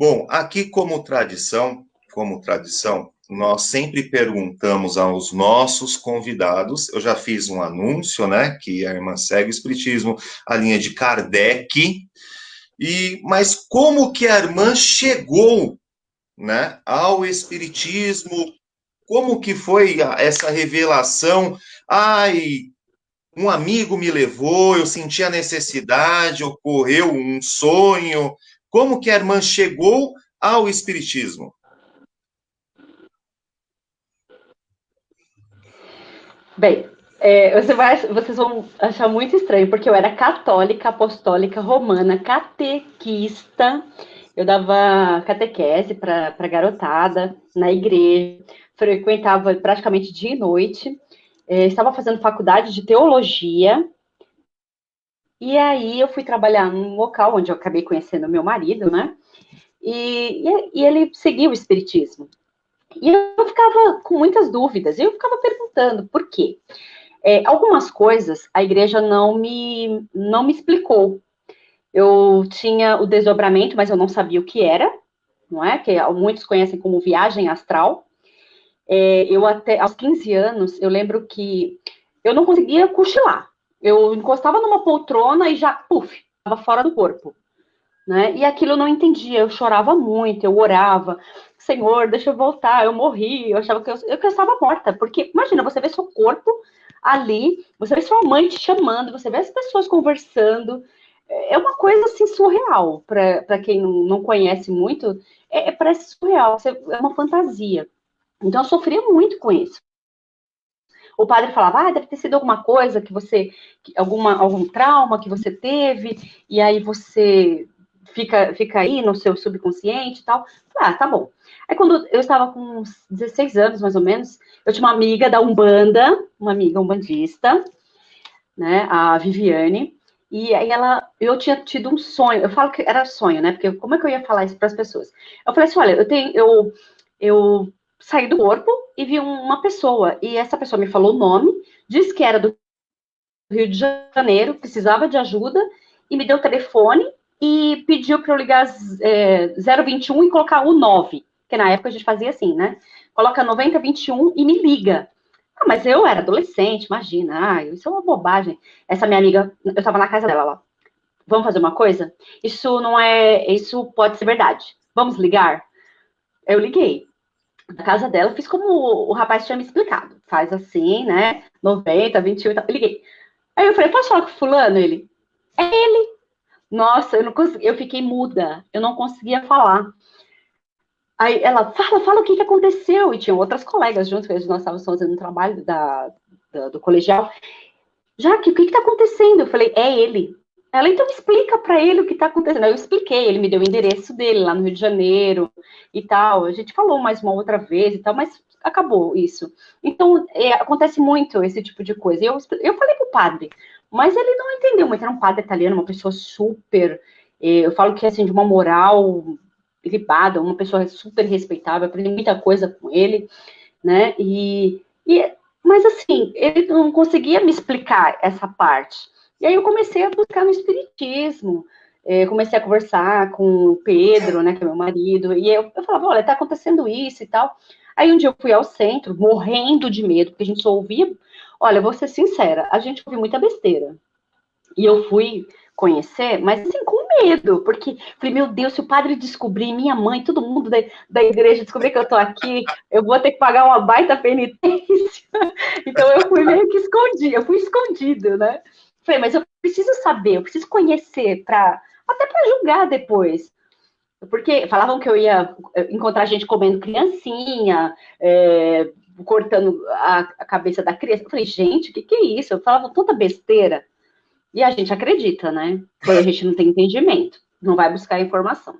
Bom, aqui como tradição, nós sempre perguntamos aos nossos convidados. Eu já fiz um anúncio, né, que a irmã segue o Espiritismo, a linha de Kardec. Mas como que a irmã chegou, né, ao Espiritismo? Como que foi essa revelação? Ai, um amigo me levou, eu senti a necessidade, ocorreu um sonho. Como que a irmã chegou ao Espiritismo? Bem, vocês vão achar muito estranho, porque eu era católica, apostólica, romana, catequista. Eu dava catequese para garotada na igreja, frequentava praticamente dia e noite. Estava fazendo faculdade de teologia. E aí eu fui trabalhar num local onde eu acabei conhecendo meu marido, né? E ele seguia o espiritismo. E eu ficava com muitas dúvidas, eu ficava perguntando por quê. Algumas coisas a igreja não me explicou. Eu tinha o desdobramento, mas eu não sabia o que era, não é? Que muitos conhecem como viagem astral. Eu até, aos 15 anos, eu lembro que eu não conseguia cochilar. Eu encostava numa poltrona e já, puf, estava fora do corpo. Né? E aquilo eu não entendia, eu chorava muito, eu orava, Senhor, deixa eu voltar, eu morri, eu achava que eu estava morta, porque imagina, você vê seu corpo ali, você vê sua mãe te chamando, você vê as pessoas conversando, é uma coisa assim surreal, para quem não conhece muito, parece surreal, é uma fantasia. Então eu sofria muito com isso. O padre falava, deve ter sido alguma coisa que você, algum trauma que você teve, e aí você fica aí no seu subconsciente e tal. Tá bom. Aí quando eu estava com uns 16 anos, mais ou menos, eu tinha uma amiga da Umbanda, uma amiga umbandista, né, a Viviane, e aí eu tinha tido um sonho, eu falo que era sonho, né, porque como é que eu ia falar isso para as pessoas? Eu falei assim, olha, eu saí do corpo e vi uma pessoa, e essa pessoa me falou o nome, disse que era do Rio de Janeiro, precisava de ajuda, e me deu o telefone e pediu para eu ligar 021 e colocar o 9, que na época a gente fazia assim, né? Coloca 9021 e me liga. Mas eu era adolescente, imagina, isso é uma bobagem. Essa minha amiga, eu estava na casa dela lá. Vamos fazer uma coisa? Isso pode ser verdade. Vamos ligar? Eu liguei. Na casa dela, fiz como o rapaz tinha me explicado. Faz assim, né? 90, 21 e tal. Eu liguei. Aí eu falei, posso falar com fulano? Ele, é ele. Nossa, eu não consegui, eu fiquei muda, eu não conseguia falar. Aí ela, fala o que aconteceu. E tinham outras colegas juntos, que nós estávamos fazendo um trabalho do colegial. Já que o que está acontecendo? Eu falei, é ele. Ela, então explica para ele o que está acontecendo. Eu expliquei, ele me deu o endereço dele lá no Rio de Janeiro e tal. A gente falou mais uma outra vez e tal, mas acabou isso. Então, acontece muito esse tipo de coisa. Eu falei pro padre, mas ele não entendeu muito. Era um padre italiano, uma pessoa super. Eu falo que assim, de uma moral ilibada, uma pessoa super respeitável. Aprendi muita coisa com ele, né? Mas assim, ele não conseguia me explicar essa parte. E aí eu comecei a buscar no espiritismo, comecei a conversar com o Pedro, né, que é meu marido, e eu falava, olha, tá acontecendo isso e tal. Aí um dia eu fui ao centro, morrendo de medo, porque a gente só ouvia, olha, vou ser sincera, a gente ouviu muita besteira. E eu fui conhecer, mas assim, com medo, porque falei, meu Deus, se o padre descobrir, minha mãe, todo mundo da igreja descobrir que eu tô aqui, eu vou ter que pagar uma baita penitência. Então eu fui meio que escondida, eu fui escondido, né? Falei, mas eu preciso saber, eu preciso conhecer, até para julgar depois. Porque falavam que eu ia encontrar gente comendo criancinha, cortando a cabeça da criança. Eu falei, gente, o que é isso? Eu falava tanta besteira. E a gente acredita, né? Quando a gente não tem entendimento, não vai buscar informação.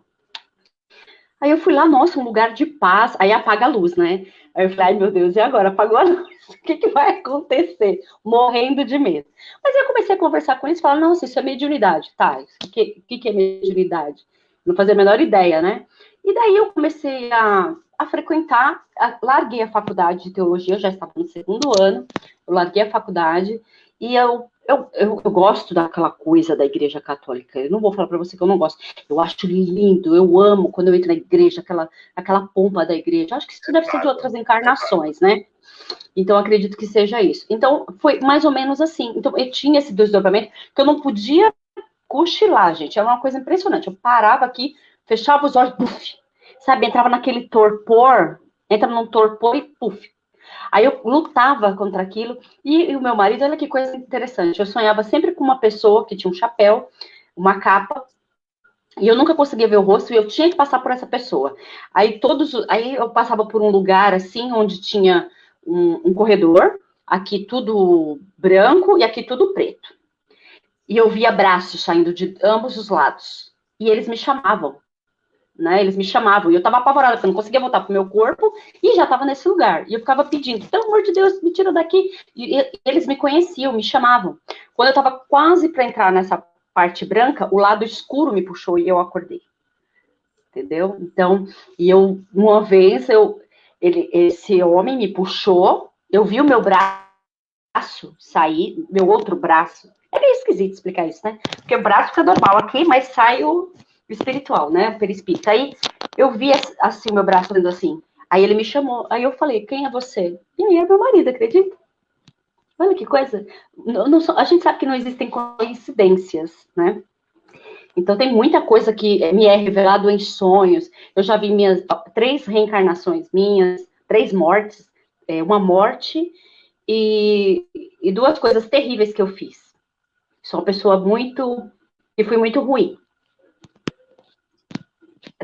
Aí eu fui lá, nossa, um lugar de paz. Aí apaga a luz, né? Aí eu falei, ai meu Deus, e agora? Apagou a luz. O que vai acontecer? Morrendo de medo. Mas eu comecei a conversar com eles e falar, nossa, isso é mediunidade. Tá, o que é mediunidade? Não fazia a menor ideia, né? E daí eu comecei a frequentar, larguei a faculdade de teologia, eu já estava no segundo ano, eu larguei a faculdade, e eu eu gosto daquela coisa da Igreja Católica. Eu não vou falar para você que eu não gosto. Eu acho lindo, eu amo quando eu entro na igreja, aquela pompa da igreja. Acho que isso deve ser de outras encarnações, né? Então, acredito que seja isso. Então, foi mais ou menos assim. Então, eu tinha esse desdobramento que eu não podia cochilar, gente. Era uma coisa impressionante. Eu parava aqui, fechava os olhos, puf, sabe? Entrava naquele torpor, entra num torpor e puf. Aí eu lutava contra aquilo. E o meu marido, olha que coisa interessante. Eu sonhava sempre com uma pessoa que tinha um chapéu, uma capa, e eu nunca conseguia ver o rosto, e eu tinha que passar por essa pessoa. Aí eu passava por um lugar assim, onde tinha um corredor, aqui tudo branco e aqui tudo preto. E eu via braços saindo de ambos os lados. E eles me chamavam, né? Eles me chamavam. E eu estava apavorada, porque eu não conseguia voltar pro meu corpo e já estava nesse lugar. E eu ficava pedindo, pelo amor de Deus, me tira daqui. E eles me conheciam, me chamavam. Quando eu estava quase para entrar nessa parte branca, o lado escuro me puxou e eu acordei. Entendeu? Então, uma vez, esse homem me puxou, eu vi o meu braço sair, meu outro braço. É meio esquisito explicar isso, né? Porque o braço fica normal aqui, mas sai o espiritual, né? O perispírito. Aí eu vi assim, meu braço fazendo assim. Aí ele me chamou. Aí eu falei, quem é você? E aí é meu marido, acredita? Olha que coisa. A gente sabe que não existem coincidências, né? Então tem muita coisa que me é revelado em sonhos. Eu já vi minhas 3 reencarnações minhas, 3 mortes, uma morte e 2 coisas terríveis que eu fiz. Sou uma pessoa que fui muito ruim.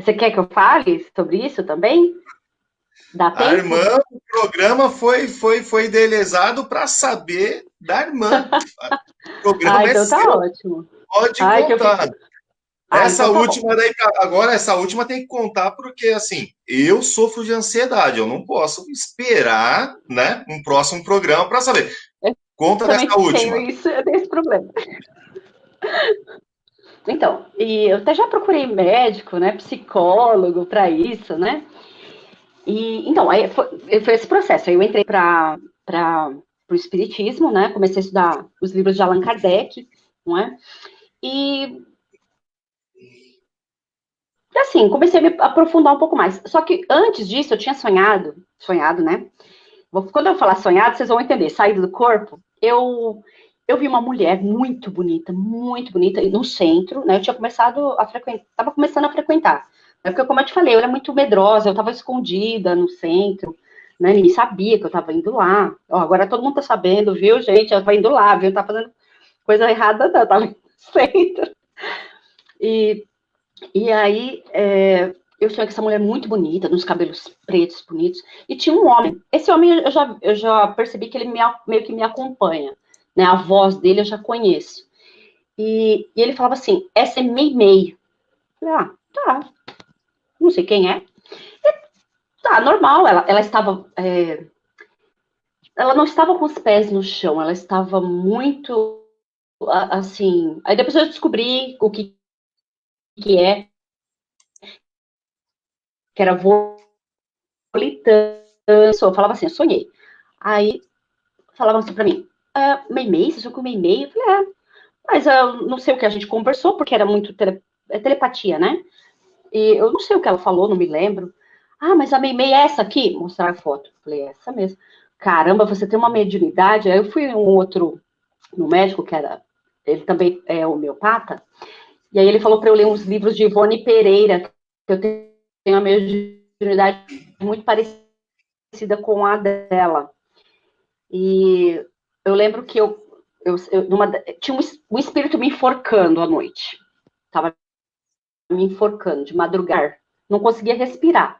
Você quer que eu fale sobre isso também? Dá A tempo? irmã, o programa foi idealizado para saber da irmã. O programa é Então tá seu, ótimo. pode Ai, que eu contar. fico. Essa Então tá bom. última daí, agora essa última tem que contar porque assim, eu sofro de ansiedade, eu não posso esperar, né, um próximo programa para saber. Eu Conta dessa também tenho última. isso, eu tenho esse problema. Então, e eu até já procurei médico, né, psicólogo para isso, né? E então, aí foi esse processo. Aí eu entrei para o espiritismo, né? Comecei a estudar os livros de Allan Kardec, não é? E assim, comecei a me aprofundar um pouco mais. Só que antes disso, eu tinha sonhado, né? Quando eu falar sonhado, vocês vão entender. Saído do corpo, eu vi uma mulher muito bonita, no centro, né? Eu tinha começado a frequentar, estava começando a frequentar. Né? Porque, como eu te falei, eu era muito medrosa, eu estava escondida no centro, né? Ninguém sabia que eu estava indo lá. Ó, agora todo mundo tá sabendo, viu, gente? Eu estava indo lá, viu? Não tá fazendo coisa errada, não, eu estava no centro. E e aí, eu tinha essa mulher muito bonita, nos cabelos pretos, bonitos, e tinha um homem. Esse homem eu já percebi que ele meio que me acompanha, né? A voz dele eu já conheço. E ele falava assim: essa é Mei. Falei, tá, não sei quem é. Tá, normal, ela estava. Ela não estava com os pés no chão, ela estava muito assim. Aí depois eu descobri o que é, que era eu falava assim, eu sonhei. Aí falavam assim pra mim, Meimei, você sonhou com Meimei? Eu falei, mas eu não sei o que a gente conversou, porque era muito telepatia, né? E eu não sei o que ela falou, não me lembro. Mas a Meimei é essa aqui? Mostrar a foto. Eu falei, essa mesmo. Caramba, você tem uma mediunidade. Aí eu fui no médico, ele também é homeopata, e aí ele falou para eu ler uns livros de Ivone Pereira, que eu tenho uma mediunidade muito parecida com a dela. E eu lembro que tinha um espírito me enforcando à noite. Tava me enforcando de madrugada. Não conseguia respirar.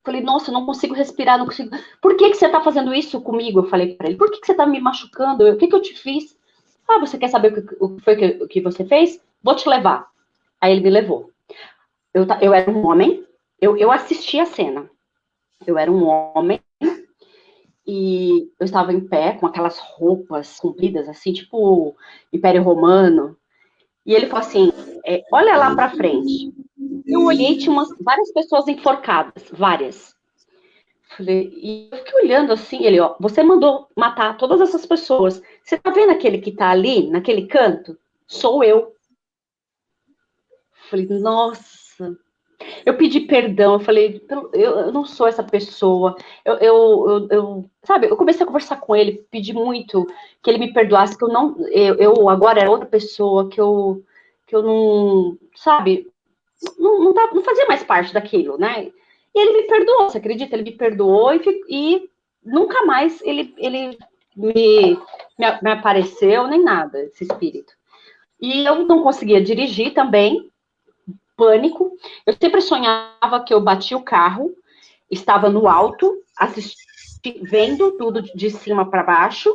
Falei, nossa, eu não consigo respirar, não consigo. Por que você tá fazendo isso comigo? Eu falei para ele, por que você tá me machucando? O que eu te fiz? Você quer saber o que foi que você fez? Vou te levar. Aí ele me levou. Eu era um homem, eu assisti a cena. Eu era um homem e eu estava em pé com aquelas roupas compridas, assim, tipo Império Romano. E ele falou assim: olha lá para frente. Eu olhei e tinha várias pessoas enforcadas, várias. Falei, e eu fiquei olhando assim, ele, ó, você mandou matar todas essas pessoas. você tá vendo aquele que tá ali, naquele canto? Sou eu. Falei, nossa. Eu pedi perdão, eu falei, eu não sou essa pessoa. Sabe, eu comecei a conversar com ele, pedi muito que ele me perdoasse, que eu agora era outra pessoa, que eu não, sabe, não fazia mais parte daquilo, né? E ele me perdoou, você acredita? Ele me perdoou e nunca mais ele me apareceu, nem nada, esse espírito. E eu não conseguia dirigir também, pânico. Eu sempre sonhava que eu bati o carro, estava no alto, vendo tudo de cima para baixo,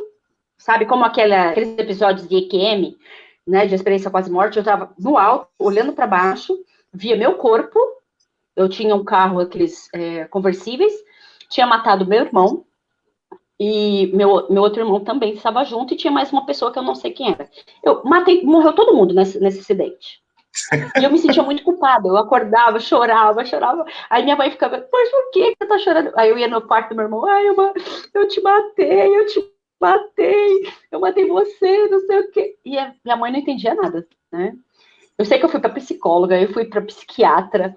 sabe? Como aqueles episódios de EQM, né? De experiência quase morte. Eu estava no alto, olhando para baixo, via meu corpo. Eu tinha um carro, aqueles conversíveis, tinha matado meu irmão. E meu outro irmão também estava junto, e tinha mais uma pessoa que eu não sei quem era. Morreu todo mundo nesse acidente. E eu me sentia muito culpada. Eu acordava, chorava. Aí minha mãe ficava, mas por que você tá chorando? Aí eu ia no quarto do meu irmão, eu te matei, eu matei você, não sei o quê. E a minha mãe não entendia nada, né? Eu sei que eu fui para psicóloga, eu fui para psiquiatra,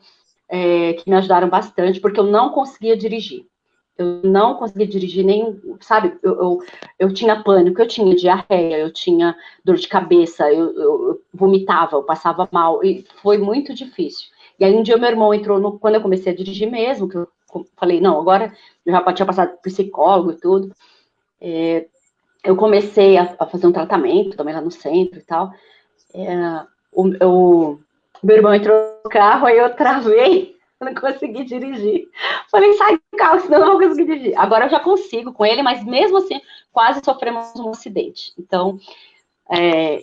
que me ajudaram bastante, porque eu não conseguia dirigir. Eu não conseguia dirigir nem, sabe, eu tinha pânico, eu tinha diarreia, eu tinha dor de cabeça, eu vomitava, eu passava mal, e foi muito difícil. E aí um dia meu irmão entrou, quando eu comecei a dirigir mesmo, que eu falei, não, agora eu já tinha passado por psicólogo e tudo, eu comecei a fazer um tratamento também lá no centro e tal. O meu irmão entrou no carro, aí eu travei, não consegui dirigir. Falei, sai do carro, senão eu não vou conseguir dirigir. Agora eu já consigo com ele, mas mesmo assim, quase sofremos um acidente. Então,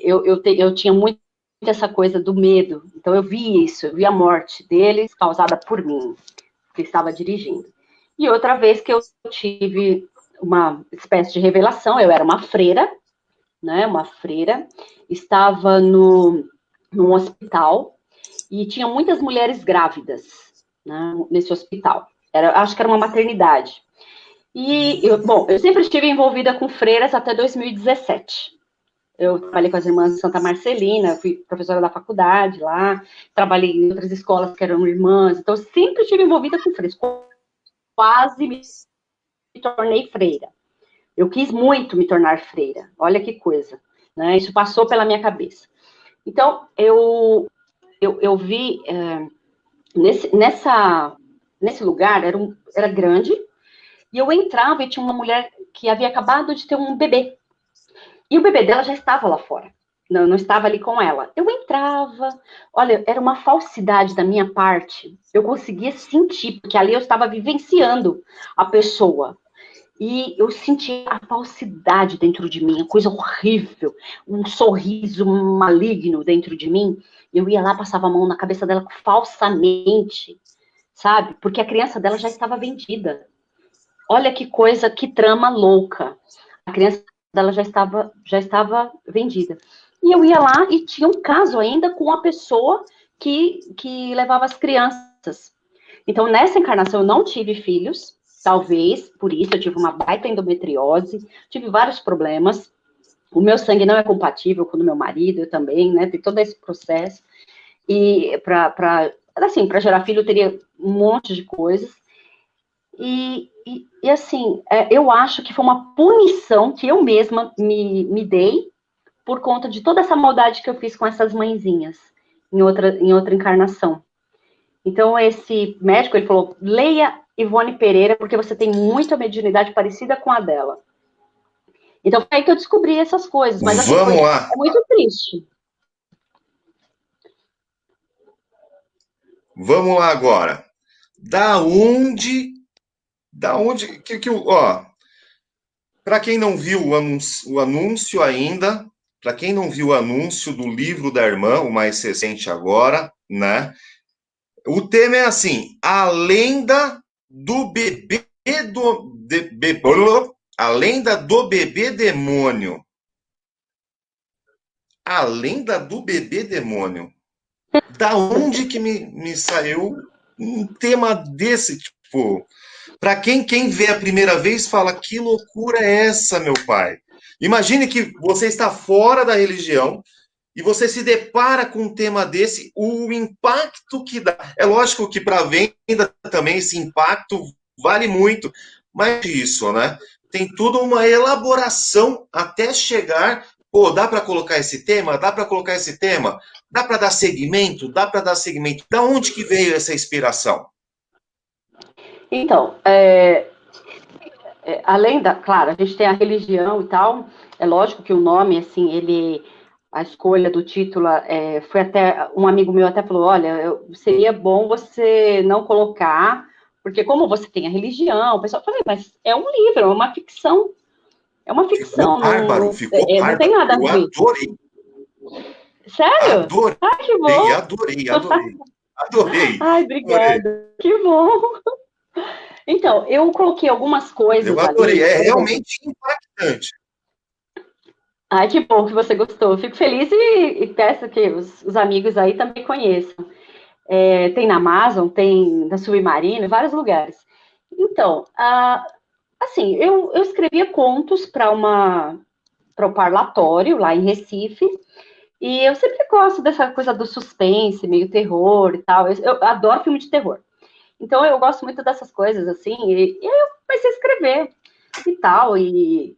eu tinha muito essa coisa do medo. Então, eu vi isso, eu vi a morte deles causada por mim, que estava dirigindo. E outra vez que eu tive uma espécie de revelação, eu era uma freira, né? Uma freira, estava num hospital e tinha muitas mulheres grávidas, né, nesse hospital. Acho que era uma maternidade. E, eu sempre estive envolvida com freiras até 2017. Eu trabalhei com as irmãs de Santa Marcelina, fui professora da faculdade lá, trabalhei em outras escolas que eram irmãs, então sempre estive envolvida com freiras. Quase me tornei freira. Eu quis muito me tornar freira, olha que coisa, né? Isso passou pela minha cabeça. Então, eu vi, nesse lugar, era grande, e eu entrava e tinha uma mulher que havia acabado de ter um bebê. E o bebê dela já estava lá fora. Não estava ali com ela. Eu entrava, olha, era uma falsidade da minha parte. Eu conseguia sentir, porque ali eu estava vivenciando a pessoa. E eu senti a falsidade dentro de mim, a coisa horrível, um sorriso maligno dentro de mim. Eu ia lá, passava a mão na cabeça dela falsamente, sabe? Porque a criança dela já estava vendida. Olha que coisa, que trama louca. A criança dela já estava vendida. E eu ia lá e tinha um caso ainda com a pessoa que levava as crianças. Então, nessa encarnação, eu não tive filhos, talvez, por isso eu tive uma baita endometriose, tive vários problemas. O meu sangue não é compatível com o do meu marido, eu também, né? Tem todo esse processo. E para gerar filho, eu teria um monte de coisas. E assim, eu acho que foi uma punição que eu mesma me dei por conta de toda essa maldade que eu fiz com essas mãezinhas em outra encarnação. Então, esse médico, ele falou, leia Ivone Pereira, porque você tem muita mediunidade parecida com a dela. Então, foi aí que eu descobri essas coisas. Mas, assim, Vamos lá. É muito triste. Vamos lá agora. Da onde, ó, para quem não viu o anúncio ainda, para quem não viu o anúncio do livro da irmã, o mais recente agora, né? O tema é assim: a lenda do bebê a lenda do bebê demônio. A lenda do bebê demônio. Da onde que me saiu um tema desse tipo? Para quem vê a primeira vez fala, que loucura é essa, meu pai? Imagine que você está fora da religião e você se depara com um tema desse, o impacto que dá. É lógico que para a venda também esse impacto vale muito, mas isso, né? Tem toda uma elaboração até chegar. Pô, dá para colocar esse tema? Dá para colocar esse tema? Dá para dar segmento? Dá para dar segmento? Da onde que veio essa inspiração? Então, além da, claro, a gente tem a religião e tal, é lógico que o nome, assim, a escolha do título, foi até, um amigo meu até falou, olha, seria bom você não colocar, porque como você tem a religião, o pessoal, eu falei, mas é um livro, é uma Ficou ficção, bárbaro, ficou não tem bárbaro. nada a Eu ver. adorei, Sério? adorei, Ai, que bom! adorei, adorei, adorei, Ai, adorei. obrigada, que bom! Então, eu coloquei algumas Eu coisas adorei. ali, É por exemplo. realmente impactante. Ai, que bom que você gostou. Fico feliz e peço que os amigos aí também conheçam. Tem na Amazon, tem na Submarino, em vários lugares. Então, assim, eu escrevia contos para o parlatório lá em Recife, e eu sempre gosto dessa coisa do suspense, meio terror e tal. Eu adoro filme de terror. Então, eu gosto muito dessas coisas, assim, e aí eu comecei a escrever e tal, e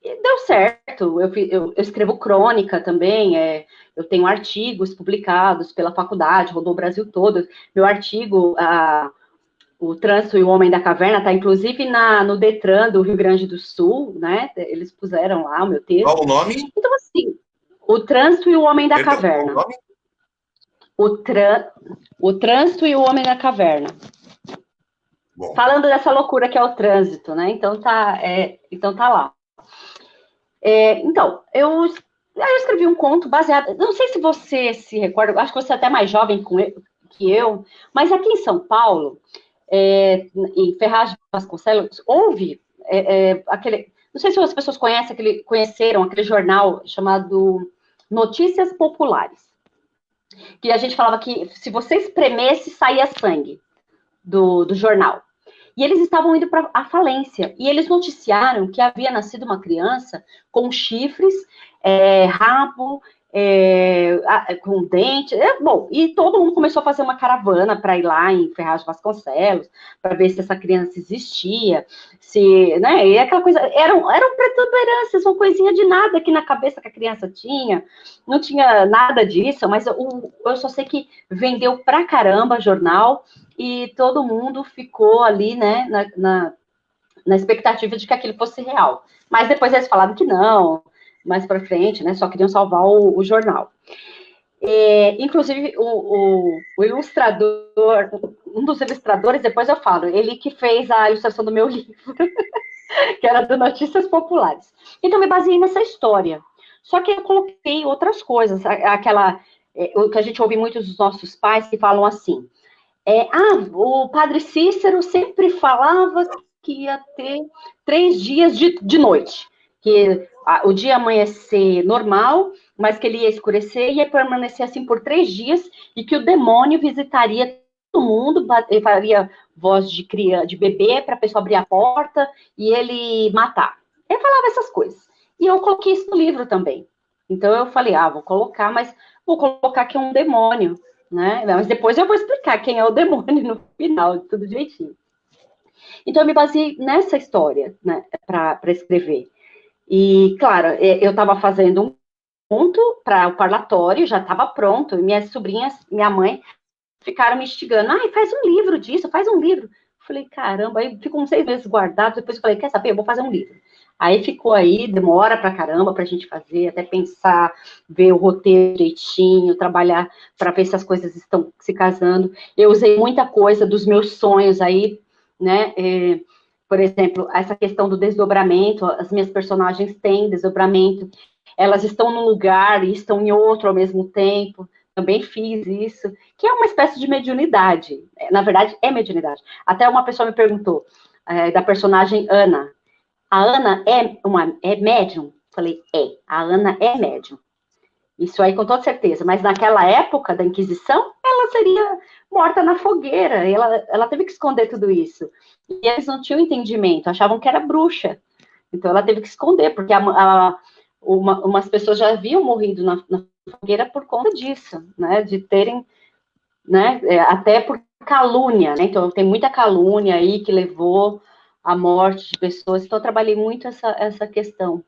deu certo. Eu escrevo crônica também, eu tenho artigos publicados pela faculdade, rodou o Brasil todo. Meu artigo, o Trânsito e o Homem da Caverna, está inclusive no Detran do Rio Grande do Sul, né? Eles puseram lá o meu Qual texto. o nome? Então, assim, o Trânsito e o Homem da Perdão, qual o Caverna. nome? O, o Trânsito e o Homem da Caverna. Bom, Falando dessa loucura que é o trânsito, né? Então tá lá. Então, eu escrevi um conto baseado. Não sei se você se recorda, acho que você é até mais jovem que eu, mas aqui em São Paulo, em Ferraz de Vasconcelos, houve aquele. Não sei se as pessoas conheceram aquele jornal chamado Notícias Populares, que a gente falava que se você espremesse, saía sangue do jornal. E eles estavam indo para a falência. E eles noticiaram que havia nascido uma criança com chifres, rabo, com dente. Bom, e todo mundo começou a fazer uma caravana para ir lá em Ferraz de Vasconcelos, para ver se essa criança existia, se, né? E aquela coisa, eram protuberâncias, uma coisinha de nada aqui na cabeça que a criança tinha, não tinha nada disso, mas eu só sei que vendeu pra caramba jornal, e todo mundo ficou ali, né, na expectativa de que aquilo fosse real. Mas depois eles falaram que não, mais para frente, né, só queriam salvar o jornal. Inclusive, o ilustrador, um dos ilustradores, depois eu falo, ele que fez a ilustração do meu livro, que era do Notícias Populares. Então, me baseei nessa história. Só que eu coloquei outras coisas, o que a gente ouve muito dos nossos pais que falam assim, o padre Cícero sempre falava que ia ter 3 dias de noite, que o dia amanhecer normal, mas que ele ia escurecer e ia permanecer assim por 3 dias, e que o demônio visitaria todo mundo, ele faria voz de bebê para a pessoa abrir a porta e ele matar. Ele falava essas coisas. E eu coloquei isso no livro também. Então eu falei, vou colocar, mas vou colocar que é um demônio, né? Mas depois eu vou explicar quem é o demônio no final, tudo direitinho. Então eu me baseei nessa história, né, para escrever. E, claro, eu estava fazendo um ponto para o parlatório, já estava pronto, e minhas sobrinhas, minha mãe, ficaram me instigando, faz um livro disso, faz um livro. Falei, caramba, aí ficou uns 6 meses guardado, depois eu falei, quer saber, eu vou fazer um livro. Aí ficou aí, demora pra caramba pra gente fazer, até pensar, ver o roteiro direitinho, trabalhar para ver se as coisas estão se casando. Eu usei muita coisa dos meus sonhos aí, né? Por exemplo, essa questão do desdobramento, as minhas personagens têm desdobramento, elas estão num lugar e estão em outro ao mesmo tempo. Também fiz isso, que é uma espécie de mediunidade. Na verdade, é mediunidade. Até uma pessoa me perguntou da personagem Ana. A Ana é médium? Falei, a Ana é médium. Isso aí com toda certeza. Mas naquela época da Inquisição, ela seria morta na fogueira. E ela teve que esconder tudo isso. E eles não tinham entendimento, achavam que era bruxa. Então ela teve que esconder, porque umas pessoas já haviam morrido na fogueira por conta disso, né? De terem, né? Até por calúnia, né? Então tem muita calúnia aí que levou à morte de pessoas. Então eu trabalhei muito essa questão.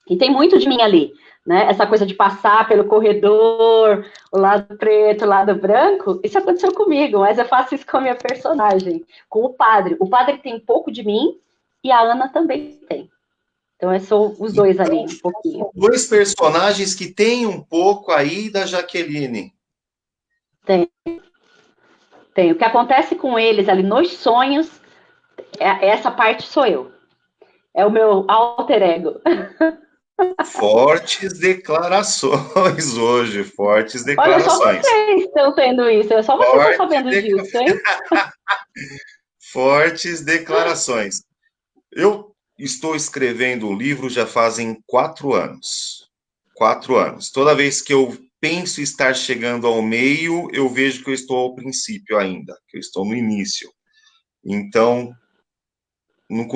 E tem muito de mim ali, né? Essa coisa de passar pelo corredor, o lado preto, o lado branco, isso aconteceu comigo, mas eu faço isso com a minha personagem, com o padre. O padre tem um pouco de mim e a Ana também tem. Então, são os dois ali, um pouquinho. São dois personagens que têm um pouco aí da Jaqueline. Tem. O que acontece com eles ali nos sonhos, essa parte sou eu. É o meu alter ego. Fortes declarações hoje, fortes Olha, só declarações. vocês estão tendo isso, só vocês estão sabendo disso, hein? Fortes declarações. Eu estou escrevendo um livro já fazem 4 anos. 4 anos. Toda vez que eu penso estar chegando ao meio, eu vejo que eu estou ao princípio ainda, que eu estou no início. Então, não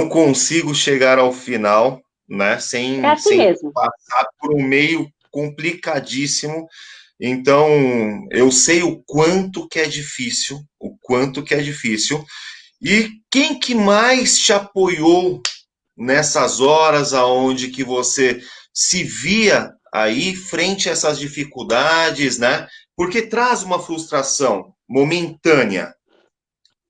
consigo chegar ao final, né, É assim sem mesmo. passar por um meio complicadíssimo. Então, eu sei o quanto que é difícil, o quanto que é difícil. E quem que mais te apoiou nessas horas aonde que você se via aí frente a essas dificuldades, né? Porque traz uma frustração momentânea.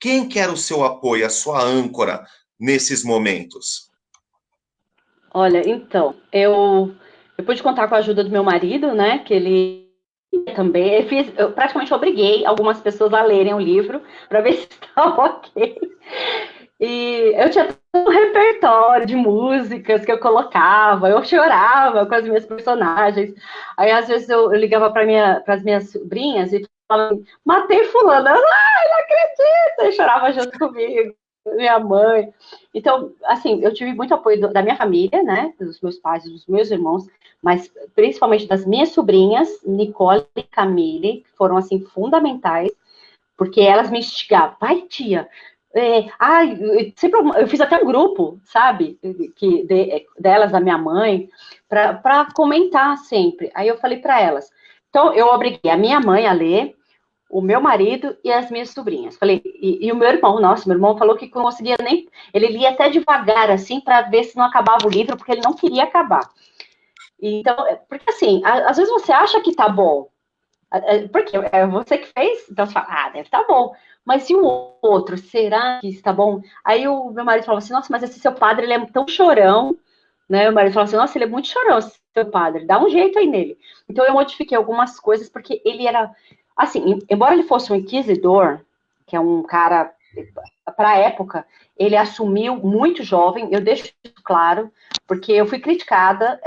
Quem que era o seu apoio, a sua âncora nesses momentos? Olha, então, eu pude contar com a ajuda do meu marido, né? Que ele também. Eu praticamente obriguei algumas pessoas a lerem o livro para ver se estava ok. E eu tinha todo um repertório de músicas que eu colocava, eu chorava com as minhas personagens. Aí, às vezes, eu ligava para as minhas sobrinhas e falava assim, matei fulano. Elas, ai, não acredito! E chorava junto comigo, minha mãe. Então, assim, eu tive muito apoio da minha família, né? Dos meus pais, dos meus irmãos, mas principalmente das minhas sobrinhas, Nicole e Camille, que foram, assim, fundamentais, porque elas me instigavam. Vai, tia, sempre eu fiz até um grupo, sabe, delas, da minha mãe, para comentar sempre. Aí eu falei para elas. Então, eu obriguei a minha mãe a ler, o meu marido e as minhas sobrinhas. Falei, e o meu irmão, nossa, meu irmão falou que não conseguia nem. Ele lia até devagar, assim, para ver se não acabava o livro, porque ele não queria acabar. Então, porque assim, às vezes você acha que tá bom, porque é você que fez, então você fala, deve estar bom. Mas e o outro? Será que está bom? Aí o meu marido falou assim, nossa, mas esse seu padre, ele é tão chorão, né? O marido falou assim, nossa, ele é muito chorão, esse seu padre, dá um jeito aí nele. Então eu modifiquei algumas coisas, porque ele era, assim, embora ele fosse um inquisidor, que é um cara, para a época, ele assumiu muito jovem, eu deixo isso claro, porque eu fui criticada,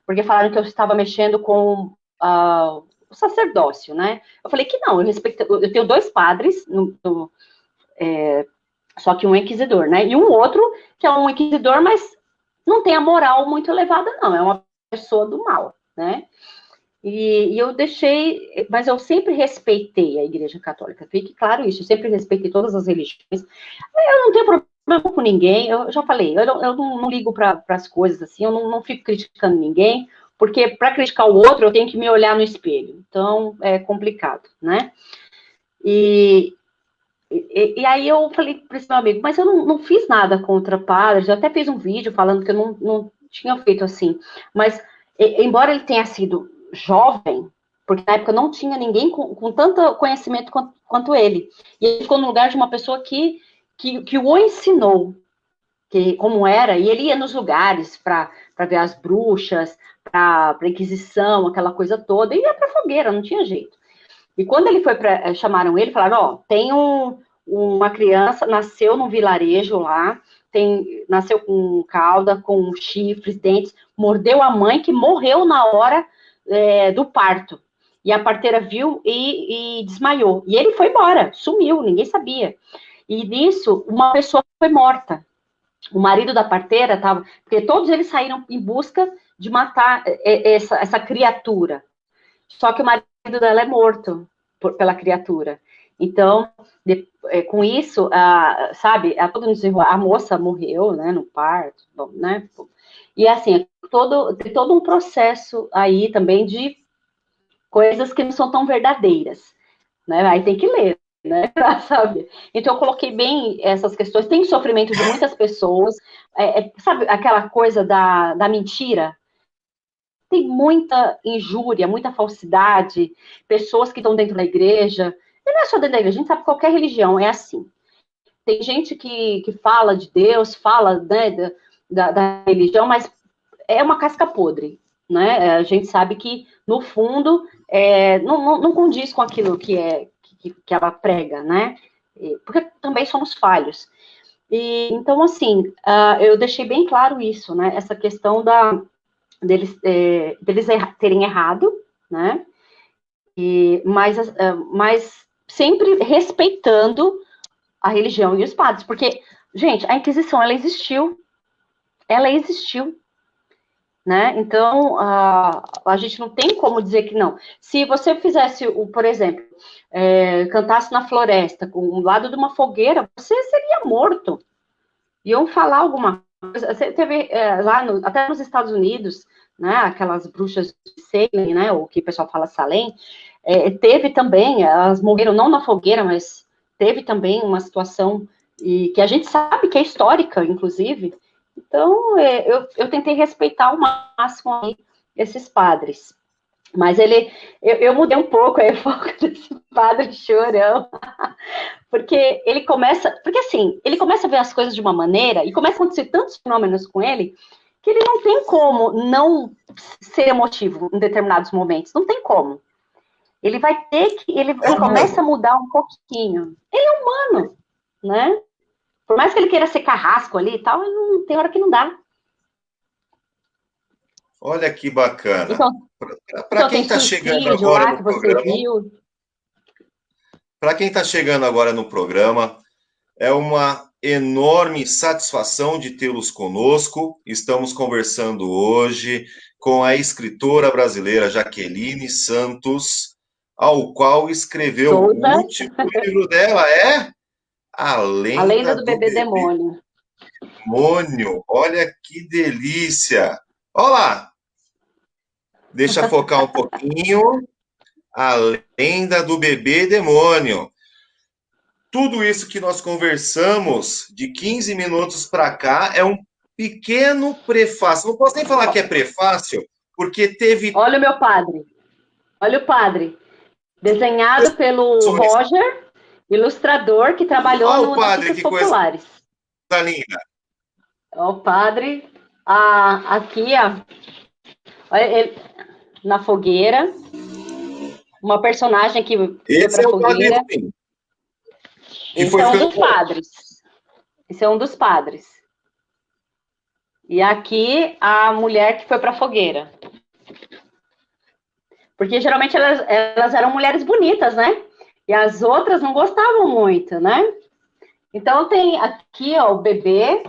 porque falaram que eu estava mexendo com o sacerdócio, né? Eu falei que não, eu tenho 2 padres, só que um é inquisidor, né? E um outro que é um inquisidor, mas não tem a moral muito elevada, não, é uma pessoa do mal, né? E eu deixei, mas eu sempre respeitei a Igreja Católica, fique claro isso, eu sempre respeitei todas as religiões. Eu não tenho problema com ninguém, eu já falei, eu não ligo para as coisas assim, eu não fico criticando ninguém, porque para criticar o outro eu tenho que me olhar no espelho, então é complicado, né? E aí eu falei para esse meu amigo, mas eu não fiz nada contra padres, eu até fiz um vídeo falando que eu não tinha feito assim, mas embora ele tenha sido jovem, porque na época não tinha ninguém com tanto conhecimento quanto ele, e ele ficou no lugar de uma pessoa que o ensinou, como era, e ele ia nos lugares para ver as bruxas, para a Inquisição, aquela coisa toda, e ia para fogueira, não tinha jeito. E quando ele foi chamaram ele, falaram, tem uma criança, nasceu num vilarejo lá, nasceu com cauda, com chifres, dentes, mordeu a mãe que morreu na hora do parto. E a parteira viu e desmaiou. E ele foi embora, sumiu, ninguém sabia. E nisso, uma pessoa foi morta. O marido da parteira estava... Porque todos eles saíram em busca de matar essa criatura. Só que o marido dela é morto pela criatura. Então, com isso, sabe, a moça morreu, né, no parto, bom, né? E assim, tem todo um processo aí também de coisas que não são tão verdadeiras, né? Aí tem que ler, né, para saber. Então eu coloquei bem essas questões. Tem o sofrimento de muitas pessoas, sabe, aquela coisa da mentira. Tem muita injúria, muita falsidade, pessoas que estão dentro da igreja. E não é só dentro da igreja, a gente sabe que qualquer religião é assim. Tem gente que fala de Deus, fala, né, da religião, mas é uma casca podre, né? A gente sabe que, no fundo, não condiz com aquilo que ela prega, né? Porque também somos falhos. E, então, assim, eu deixei bem claro isso, né? Essa questão deles terem errado, né? Mas sempre respeitando a religião e os padres, porque, gente, a Inquisição, ela existiu, né? Então, a gente não tem como dizer que não. Se você fizesse, por exemplo, cantasse na floresta, com o lado de uma fogueira, você seria morto. Iam falar alguma coisa. Você teve até nos Estados Unidos, né? Aquelas bruxas de Salem, né? O que o pessoal fala Salem, teve também, elas morreram não na fogueira, mas teve também uma situação que a gente sabe que é histórica, inclusive. Então, eu tentei respeitar ao máximo aí esses padres. Mas eu mudei um pouco a foco desse padre chorão, porque assim, ele começa a ver as coisas de uma maneira, e começa a acontecer tantos fenômenos com ele, que ele não tem como não ser emotivo em determinados momentos, não tem como. Ele vai ter que, ele começa a mudar um pouquinho. Ele é humano, né? Por mais que ele queira ser carrasco ali e tal, tem hora que não dá. Olha que bacana. Então, Para quem tem está chegando agora lá no que você programa, viu. para quem está chegando agora no programa, é uma enorme satisfação de tê-los conosco. Estamos conversando hoje com a escritora brasileira Jaqueline Santos, ao qual escreveu o Souza, último livro dela, A A Lenda Lenda do do Bebê Bebê Demônio. Demônio. Olha que delícia! Olá! Deixa eu focar um pouquinho. A Lenda do Bebê Demônio. Tudo isso que nós conversamos de 15 minutos para cá é um pequeno prefácio. Não posso nem falar que é prefácio, porque teve. Olha o meu padre. Olha o padre. Desenhado pelo Roger, ilustrador que trabalhou Olha o no padre, Notícias que coisa Populares. linda. O padre, aqui, ó, olha ele, na fogueira, uma personagem que foi Esse para é a o padre fogueira. Rubem, que Esse foi é um ficando dos bom. padres. Esse é um dos padres. E aqui a mulher que foi para a fogueira. Porque geralmente elas eram mulheres bonitas, né? E as outras não gostavam muito, né? Então tem aqui, ó, o bebê.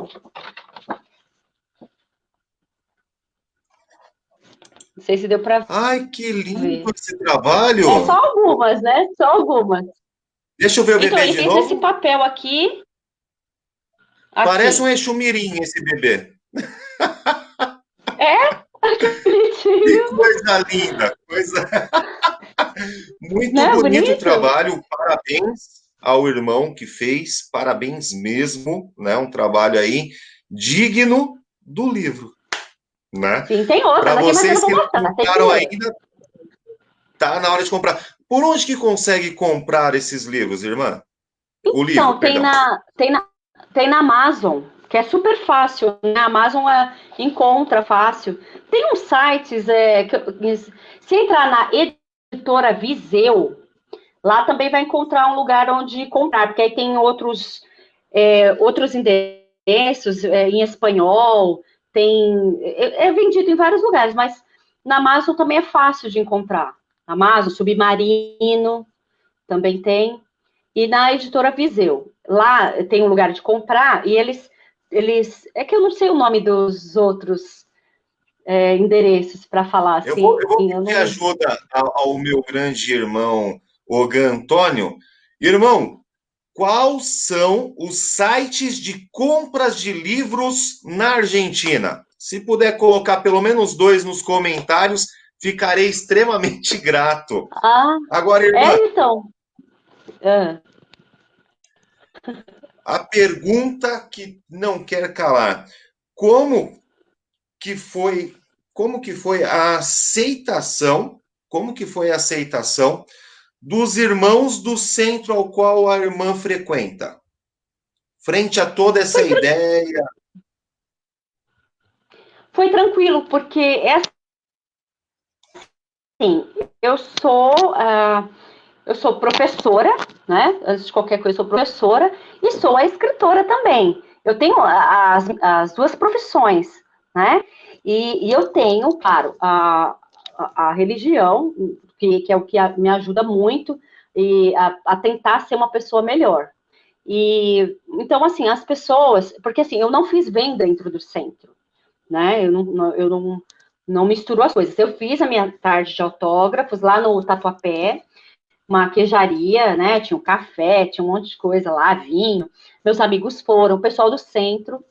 Não sei se deu para Ai, que lindo ver. esse trabalho! É só algumas, né? Só algumas. Deixa eu ver o Então, bebê ele de fez esse novo. papel aqui, Parece um aqui. Exumirim esse bebê. É? Que Bonitinho. coisa linda! Muito Né? bonito o Bonito? trabalho. Parabéns ao irmão que fez. Parabéns mesmo, né? Um trabalho aí digno do livro, né? Sim, tem outras Para aqui, mas eu não vocês vou que não mostrar. Tem que compraram ler. ainda, tá na hora de comprar. Por onde que consegue comprar esses livros, irmã? O livro, Então, perdão. tem na Amazon, que é super fácil. Na Amazon encontra fácil. Tem uns sites, se entrar na editora Viseu, lá também vai encontrar um lugar onde comprar, porque aí tem outros endereços em espanhol, é vendido em vários lugares, mas na Amazon também é fácil de encontrar. Amazon, Submarino, também tem. E na editora Viseu. Lá tem um lugar de comprar e é que eu não sei o nome dos outros endereços para falar assim. Eu vou Eu pedir não. ajuda ao meu grande irmão, Ogan Antônio. Irmão, quais são os sites de compras de livros na Argentina? Se puder colocar pelo menos 2 nos comentários, ficarei extremamente grato. Ah, Agora, irmã, então. Ah, a pergunta que não quer calar: como que foi, como que foi a aceitação? Como que foi a aceitação dos irmãos do centro ao qual a irmã frequenta? Frente a toda essa foi, ideia. foi tranquilo, porque é assim, eu sou, eu sou professora, né? Antes de qualquer coisa, eu sou professora e sou a escritora também. Eu tenho as duas profissões, né? E eu tenho, claro, a religião, que é o que me ajuda muito e a tentar ser uma pessoa melhor. E então, assim, as pessoas, porque assim, eu não fiz venda dentro do centro, né? Eu não misturo as coisas. Eu fiz a minha tarde de autógrafos lá no Tatuapé, uma queijaria, né? Tinha um café, tinha um monte de coisa lá, vinho. Meus amigos foram, o pessoal do centro.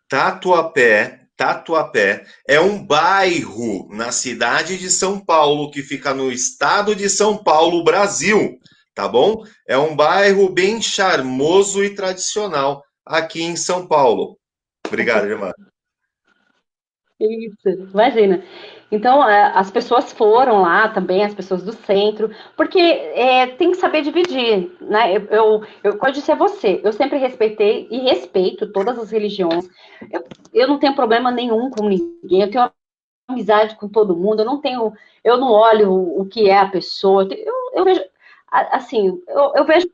Tatuapé é um bairro na cidade de São Paulo, que fica no estado de São Paulo, Brasil, tá bom? É um bairro bem charmoso e tradicional aqui em São Paulo. Obrigado, irmã. Isso, imagina. Então, as pessoas foram lá também, as pessoas do centro, porque tem que saber dividir, né? Como eu disse a você, eu sempre respeitei e respeito todas as religiões. Eu não tenho problema nenhum com ninguém, eu tenho amizade com todo mundo, eu não olho o que é a pessoa, eu vejo, assim, eu vejo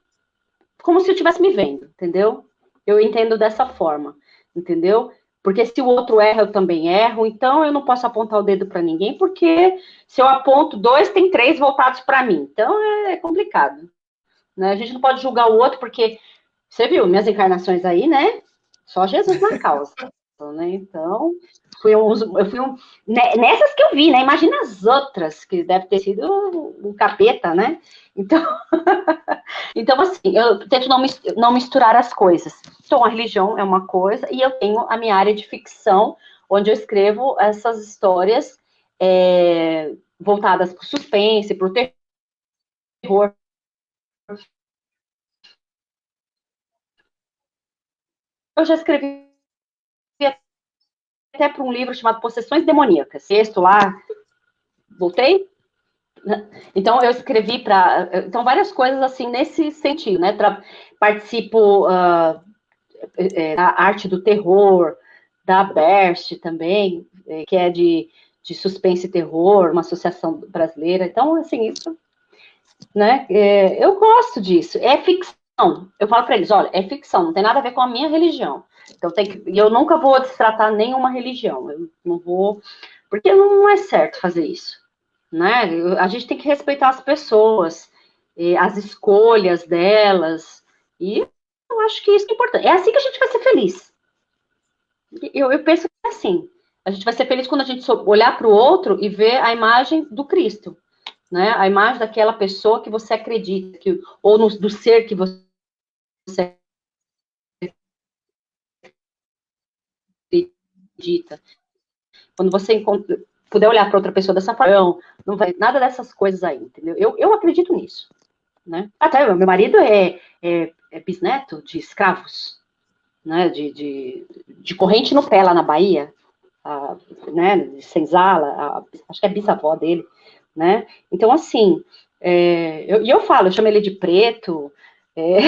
como se eu estivesse me vendo, entendeu? Eu entendo dessa forma, entendeu? Porque se o outro erra, eu também erro, então eu não posso apontar o dedo para ninguém, porque se eu aponto dois, tem três voltados para mim. Então é complicado, né? A gente não pode julgar o outro, porque você viu minhas encarnações aí, né? Só Jesus na causa, né? Então, nessas que eu vi, né? Imagina as outras, que deve ter sido o capeta, né? Então, então, assim, eu tento não misturar as coisas. Então, a religião é uma coisa, e eu tenho a minha área de ficção, onde eu escrevo essas histórias voltadas para o suspense, para o terror. Eu já escrevi até para um livro chamado Possessões Demoníacas. Texto lá, voltei? Então, eu escrevi para. Então, várias coisas assim nesse sentido, né? Participo da arte do terror, da Berst também, que é de suspense e terror, uma associação brasileira. Então, assim, isso, né? Eu gosto disso. É ficção. Eu falo para eles, olha, é ficção, não tem nada a ver com a minha religião. Então, eu nunca vou destratar nenhuma religião. Eu não vou, porque não é certo fazer isso, né? A gente tem que respeitar as pessoas, as escolhas delas, e eu acho que isso é importante. É assim que a gente vai ser feliz. Eu penso que é assim. A gente vai ser feliz quando a gente olhar para o outro e ver a imagem do Cristo, né? A imagem daquela pessoa que você acredita, ou do ser que você acredita. Quando você puder olhar para outra pessoa dessa forma, não vai nada dessas coisas aí, entendeu? Eu acredito nisso, né? Até meu marido é bisneto de escravos, né? De corrente no pé lá na Bahia, né? De senzala, acho que é bisavó dele, né? Então, assim, eu falo, eu chamo ele de preto. é,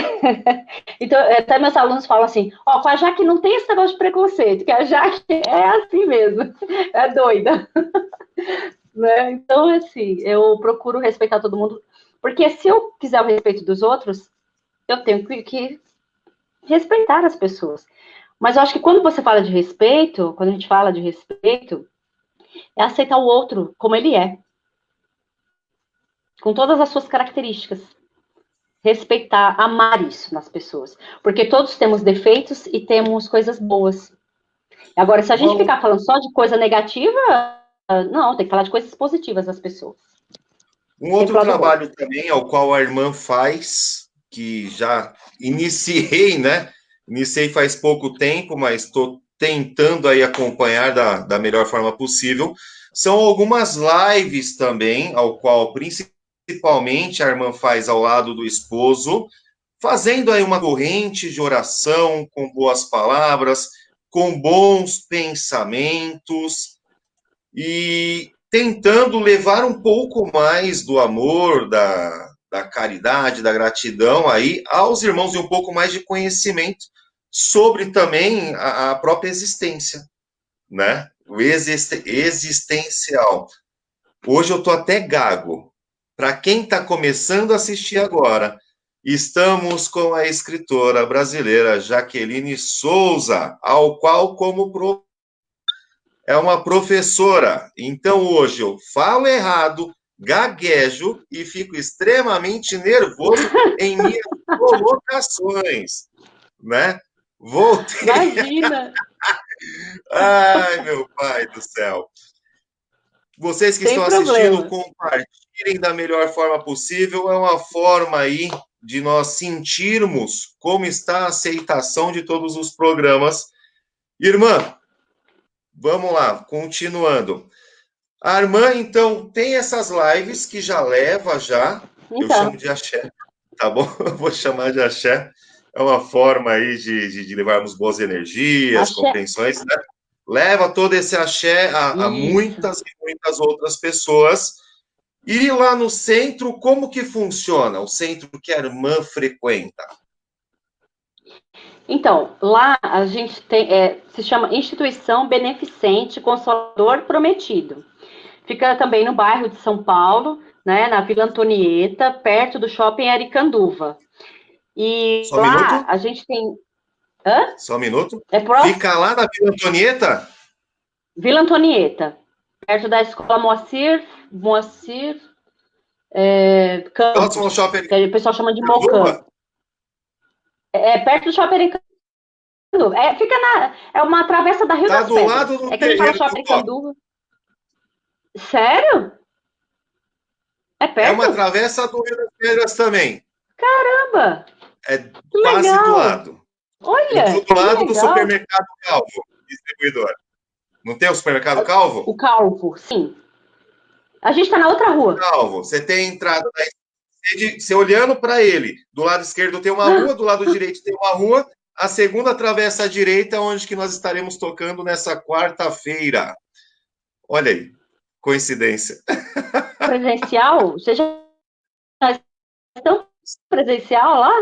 Então, até meus alunos falam assim: ó, com a Jaque não tem esse negócio de preconceito, que a Jaque é assim mesmo, é doida. Né? Então, assim, eu procuro respeitar todo mundo, porque se eu quiser o respeito dos outros, eu tenho que respeitar as pessoas. Mas eu acho que quando você fala de respeito, quando a gente fala de respeito, é aceitar o outro como ele é, com todas as suas características. Respeitar, amar isso nas pessoas. Porque todos temos defeitos e temos coisas boas. Agora, se a gente Uma, ficar falando só de coisa negativa, não, tem que falar de coisas positivas das pessoas. Um outro trabalho também, ao qual a irmã faz, que já iniciei, né? Iniciei faz pouco tempo, mas estou tentando aí acompanhar da melhor forma possível. São algumas lives também, ao qual principalmente a irmã faz ao lado do esposo, fazendo aí uma corrente de oração com boas palavras, com bons pensamentos e tentando levar um pouco mais do amor, da caridade, da gratidão aí aos irmãos e um pouco mais de conhecimento sobre também a própria existência, né? O existencial. Hoje eu estou até gago. Para quem está começando a assistir agora, estamos com a escritora brasileira Jaqueline Souza, ao qual, como é uma professora. Então, hoje eu falo errado, gaguejo e fico extremamente nervoso em minhas colocações, né? Voltei. Imagina! Ai, meu pai do céu. Vocês que Sem estão assistindo, problema. compartilhem da melhor forma possível. É uma forma aí de nós sentirmos como está a aceitação de todos os programas. Irmã, vamos lá, continuando. A irmã, então, tem essas lives que já leva já, eu Então, chamo de axé, tá bom? Eu vou chamar de axé. É uma forma aí de levarmos boas energias, axé. compreensões, né? Leva todo esse axé a Isso. muitas e muitas outras pessoas. E lá no centro, como que funciona? O centro que a irmã frequenta? Então, lá a gente tem, se chama Instituição Beneficente Consolador Prometido. Fica também no bairro de São Paulo, né, na Vila Antonieta, perto do Shopping Aricanduva. E Só um lá minuto? a gente tem... Hã? Só um minuto. É próximo? Fica lá na Vila Antonieta? Vila Antonieta, perto da Escola Moacir Próximo ao Campos, shopping que o pessoal chama de Mocan. Aricanduva? É perto do Shopping Aricanduva. É uma travessa da Rio Tá das do lado Pedras. do É que a gente fala terreiro do Shopping Ó. Aricanduva. Sério? É É uma perto? travessa do Rio das Pedras também. Caramba! É Que quase do legal! lado. Eu Olha, estou do que lado do legal! supermercado Calvo, distribuidor. Não tem o supermercado Calvo? O Calvo, sim. A gente tá na outra rua. Calvo. Você tem entrada da você olhando para ele. Do lado esquerdo tem uma rua, do lado direito tem uma rua. A segunda travessa à direita, onde que nós estaremos tocando nessa quarta-feira. Olha aí, coincidência. Presencial? Vocês já estão presencial lá?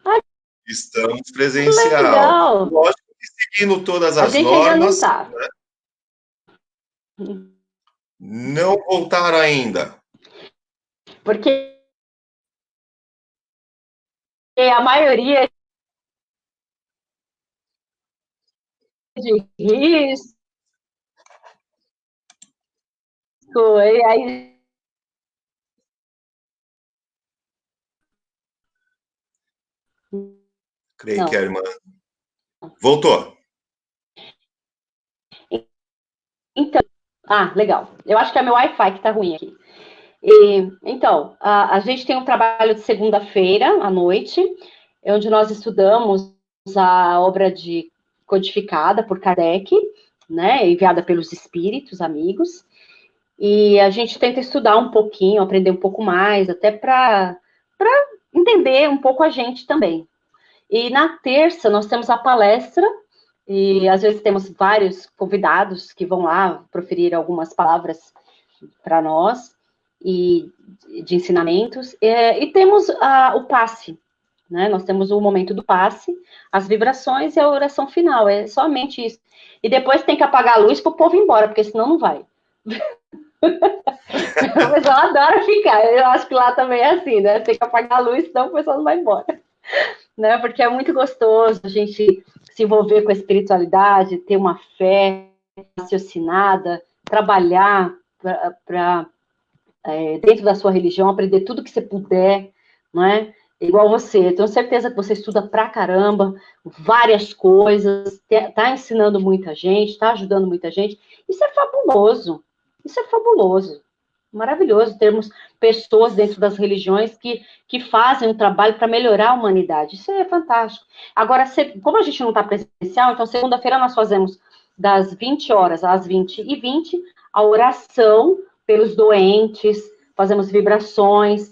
Ai, Estamos que presencial. legal! Lógico que seguindo todas A as gente ainda não normas, tá. né? Não voltaram ainda. Porque a maioria de risco, e aí Creio que a não. irmã voltou. Então, legal. Eu acho que é meu Wi-Fi que tá ruim aqui. Então, a gente tem um trabalho de segunda-feira à noite, onde nós estudamos a obra de codificada por Kardec, né, enviada pelos espíritos amigos, e a gente tenta estudar um pouquinho, aprender um pouco mais, até para entender um pouco a gente também. E na terça nós temos a palestra, e às vezes temos vários convidados que vão lá proferir algumas palavras para nós, e de ensinamentos, e temos o passe, né? Nós temos o momento do passe, as vibrações e a oração final, é somente isso. E depois tem que apagar a luz para o povo ir embora, porque senão não vai. O pessoal adora ficar, eu acho que lá também é assim, né? Tem que apagar a luz, senão o pessoal não vai embora. Né? Porque é muito gostoso a gente se envolver com a espiritualidade, ter uma fé raciocinada, trabalhar para dentro da sua religião, aprender tudo que você puder, não é? Igual você, eu tenho certeza que você estuda pra caramba, várias coisas, tá ensinando muita gente, tá ajudando muita gente. Isso é fabuloso. Isso é fabuloso. maravilhoso termos pessoas dentro das religiões que fazem um trabalho para melhorar a humanidade. Isso é fantástico. Agora, como a gente não está presencial, então segunda-feira nós fazemos das 20 horas às 20h20 a oração pelos doentes, fazemos vibrações,